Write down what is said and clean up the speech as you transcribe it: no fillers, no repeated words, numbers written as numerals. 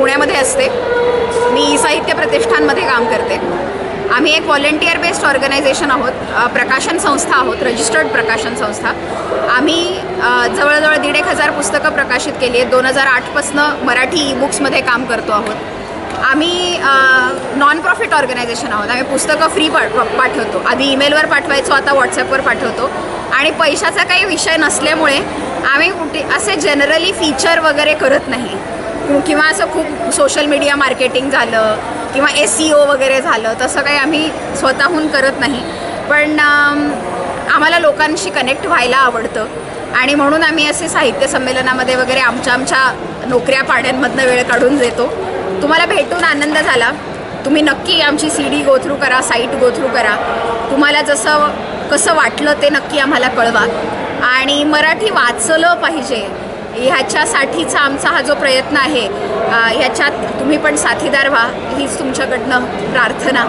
पुण्यामध्ये असते. मी साहित्य प्रतिष्ठानमध्ये काम करते. आम्ही एक व्हॉलेंटियर बेस्ड ऑर्गनायझेशन आहोत, प्रकाशन संस्था आहोत, रजिस्टर्ड प्रकाशन संस्था. आम्ही जवळजवळ 1,500 पुस्तकं प्रकाशित केली आहेत. 2008पासून मराठी ई बुक्समध्ये काम करतो आहोत. आम्ही नॉन प्रॉफिट ऑर्गनायझेशन आहोत. आम्ही पुस्तकं फ्री पाठवतो. आधी ईमेलवर पाठवायचो, आता व्हॉट्सॲपवर पाठवतो. आणि पैशाचा काही विषय नसल्यामुळे आम्ही कुठे असे जनरली फीचर वगैरे करत नाही, किंवा असं खूप सोशल मीडिया मार्केटिंग झालं किंवा SEO वगैरे झालं तसं काही आम्ही स्वतःहून करत नाही. पण आम्हाला लोकांशी कनेक्ट व्हायला आवडतं आणि म्हणून आम्ही असे साहित्य संमेलनामध्ये वगैरे आमच्या नोकऱ्या पाड्यांमधनं वेळ काढून देतो. तुम्हाला भेटून आनंद झाला. तुम्ही नक्की आमची CD गो थ्रू करा, साईट गो थ्रू करा. तुम्हाला कसं वाटलं ते नक्की आम्हाला कळवा. आणि मराठी वाचलं पाहिजे ह्याच्यासाठीचा आमचा हा जो प्रयत्न आहे, ह्याच्यात तुम्ही पण साथीदार व्हा हीच तुमच्याकडनं प्रार्थना.